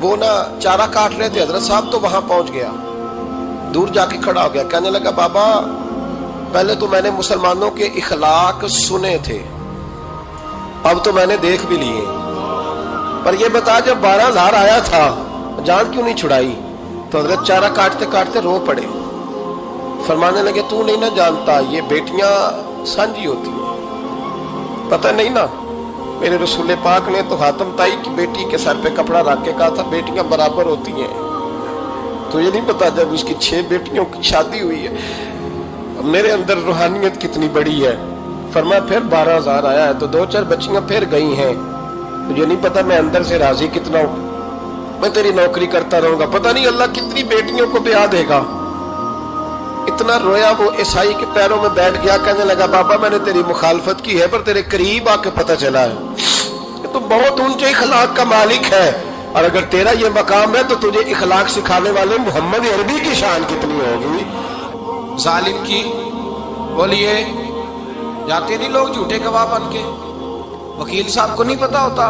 وہ نا چارہ کاٹ رہے تھے حضرت صاحب، تو وہاں پہنچ گیا، دور جا کے کھڑا ہو گیا، کہنے لگا بابا پہلے تو میں نے مسلمانوں کے اخلاق سنے تھے، اب تو میں نے دیکھ بھی لیے، پر یہ بتا جب 12,000 آیا تھا جان کیوں نہیں چھڑائی؟ تو حضرت چارہ کاٹتے کاٹتے رو پڑے، فرمانے لگے تو نہیں نہ جانتا یہ بیٹیاں سانجی ہوتی ہیں، پتہ نہیں نا، میرے رسول پاک نے تو حاتم طائی کی بیٹی کے سر پہ کپڑا رکھ کے کہا تھا بیٹیاں برابر ہوتی ہیں، تو یہ نہیں پتا جب اس کی 6 بیٹیوں کی شادی ہوئی ہے میرے اندر روحانیت کتنی بڑی ہے۔ فرمایا پھر 12,000 آیا ہے تو 2-4 بچیاں پھر گئی ہیں، مجھے نہیں پتا میں اندر سے راضی کتنا ہوں، میں تیری نوکری کرتا رہوں گا، پتہ نہیں اللہ کتنی بیٹیوں کو بیاہ دے گا۔ اتنا رویا وہ عیسائی کے پیروں میں بیٹھ گیا، کہنے لگا بابا میں نے تیری مخالفت کی ہے پر تیرے قریب آ کے پتہ چلا ہے کہ تو بہت اونچے اخلاق کا مالک ہے، اور اگر تیرا یہ مقام ہے تو تجھے اخلاق سکھانے والے محمد عربی کی شان کتنی ہوگی۔ ظالم کی بولیے جاتے نہیں لوگ جھوٹے گواہ بن کے، وکیل صاحب کو نہیں پتا ہوتا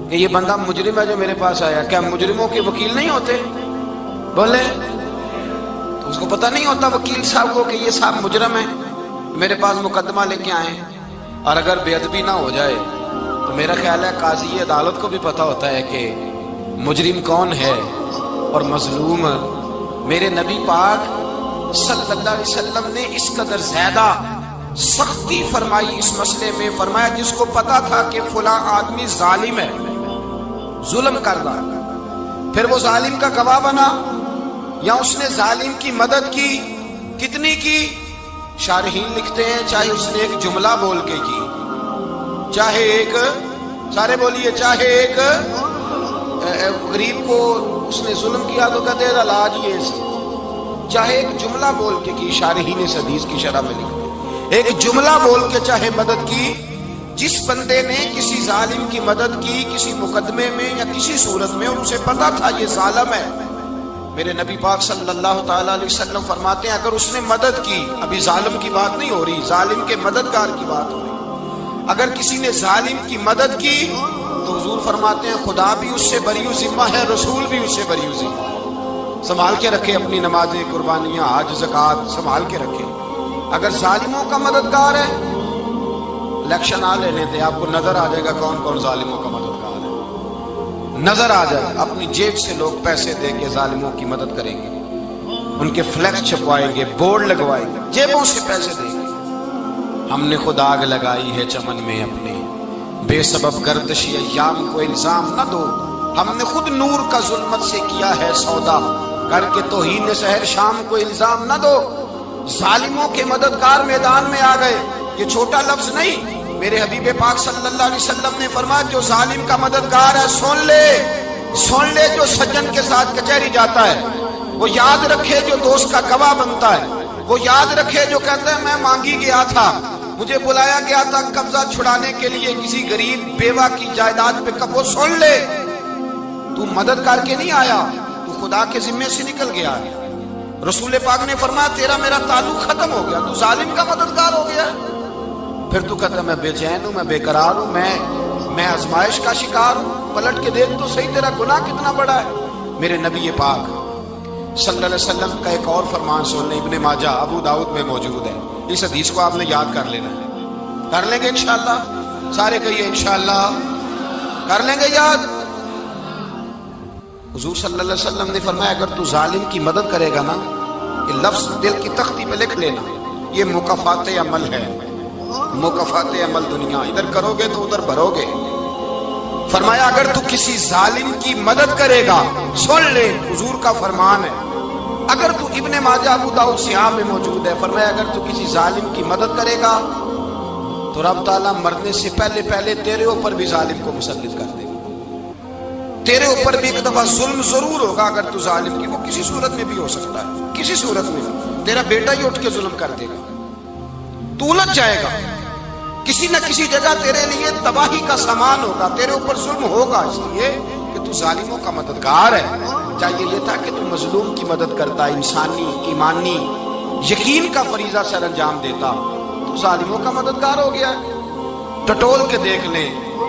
کہ یہ بندہ مجرم ہے جو میرے پاس آیا، کیا مجرموں کے وکیل نہیں ہوتے؟ بولے تو اس کو پتہ نہیں ہوتا وکیل صاحب کو کہ یہ صاحب مجرم ہے، میرے پاس مقدمہ لے کے آئے، اور اگر بے ادبی نہ ہو جائے تو میرا خیال ہے قاضی عدالت کو بھی پتہ ہوتا ہے کہ مجرم کون ہے اور مظلوم۔ میرے نبی پاک صلی اللہ علیہ وسلم نے اس قدر زیادہ سختی فرمائی اس مسئلے میں، فرمایا جس کو پتا تھا کہ فلاں آدمی ظالم ہے، ظلم کر رہا، پھر وہ ظالم کا گواہ بنا یا اس نے ظالم کی مدد کی، کتنی کی؟ شارحین لکھتے ہیں چاہے اس نے ایک جملہ بول کے کی، چاہے ایک، سارے بولیے، چاہے ایک غریب کو اس نے ظلم کیا تو کہتے ہیں علاج یہ سے، چاہے ایک جملہ بول کے کی، شارحین اس حدیث کی شرح میں لکھتے ہیں ایک جملہ بول کے چاہے مدد کی، جس بندے نے کسی ظالم کی مدد کی کسی مقدمے میں یا کسی صورت میں اور اسے پتا تھا یہ ظالم ہے، میرے نبی پاک صلی اللہ تعالیٰ علیہ وسلم فرماتے ہیں اگر اس نے مدد کی، ابھی ظالم کی بات نہیں ہو رہی، ظالم کے مددگار کی بات ہو رہی، اگر کسی نے ظالم کی مدد کی تو حضور فرماتے ہیں خدا بھی اس سے بری ذمہ ہے، رسول بھی اس سے بری ذمہ ہے۔ سنبھال کے رکھے اپنی نمازیں، قربانیاں، حج، زکوٰۃ سنبھال کے رکھے۔ اگر ظالموں کا مددگار ہے، الیکشن آ لینے دے، آپ کو نظر آ جائے گا کون کون ظالموں کا مددگار ہے، نظر آ جائے، اپنی جیب سے لوگ پیسے دے کے ظالموں کی مدد کریں گے، ان کے فلیکس چھپوائیں گے، بورڈ لگوائیں گے، جیبوں سے پیسے دیں گے۔ ہم نے خود آگ لگائی ہے چمن میں اپنے، بے سبب گردشی ایام کو الزام نہ دو، ہم نے خود نور کا ظلمت سے کیا ہے سودا، کر کے توہین سحر شام کو الزام نہ دو۔ ظالموں کے مددگار میدان میں آ گئے، یہ چھوٹا لفظ نہیں، میرے حبیب پاک صلی اللہ علیہ وسلم نے فرمایا جو ظالم کا مددگار ہے سن لے، جو سجن کے ساتھ کچہری جاتا ہے وہ یاد رکھے، جو دوست کا گواہ بنتا ہے وہ یاد رکھے، جو کہتا ہے میں مانگی گیا تھا، مجھے بلایا گیا تھا قبضہ چھڑانے کے لیے کسی غریب بیوہ کی جائیداد پہ، کب وہ سن لے تو مدد کر کے نہیں آیا، تو خدا کے ذمے سے نکل گیا ہے۔ رسول پاک نے فرمایا تیرا میرا تعلق ختم ہو گیا، تو ظالم کا مددگار ہو گیا، پھر تو کہتا میں بے چین ہوں، میں بے قرار ہوں، میں آزمائش کا شکار ہوں، پلٹ کے دیکھ تو صحیح تیرا گناہ کتنا بڑا ہے۔ میرے نبی پاک صلی اللہ علیہ وسلم کا ایک اور فرمان سن لیں، ابن ماجہ ابو داؤد میں موجود ہے، اس حدیث کو آپ نے یاد کر لینا ہے، کر لیں گے انشاءاللہ، سارے کہیے انشاءاللہ کر لیں گے یاد۔ حضور صلی اللہ علیہ وسلم نے فرمایا اگر تو ظالم کی مدد کرے گا نا، یہ لفظ دل کی تختی پہ لکھ لینا، یہ مکافات عمل ہے، مکافات عمل دنیا، ادھر کرو گے تو ادھر بھرو گے۔ فرمایا اگر تو کسی ظالم کی مدد کرے گا، سن لے حضور کا فرمان ہے، اگر تو ابن ماجہ ابو داؤد سیاہ میں موجود ہے، فرمایا اگر تو کسی ظالم کی مدد کرے گا تو رب تعالیٰ مرنے سے پہلے تیرے اوپر بھی ظالم کو مسلط کر دے گا، تیرے اوپر بھی ایک دفعہ ظلم ضرور ہوگا اگر تو ظالم کی، وہ کسی صورت میں بھی ہو سکتا ہے، کسی صورت میں تیرا بیٹا ہی اٹھ کے ظلم کر دے گا، تو الجھ جائے گا، کسی نہ کسی جگہ تیرے لیے تباہی کا سامان ہوگا، تیرے اوپر ظلم ہوگا، اس لیے کہ تو ظالموں کا مددگار ہے۔ چاہیے یہ تھا کہ تو مظلوم کی مدد کرتا، انسانی ایمانی یقین کا فریضہ سر انجام دیتا، تو ظالموں کا مددگار ہو گیا۔ ٹٹول کے دیکھ لیں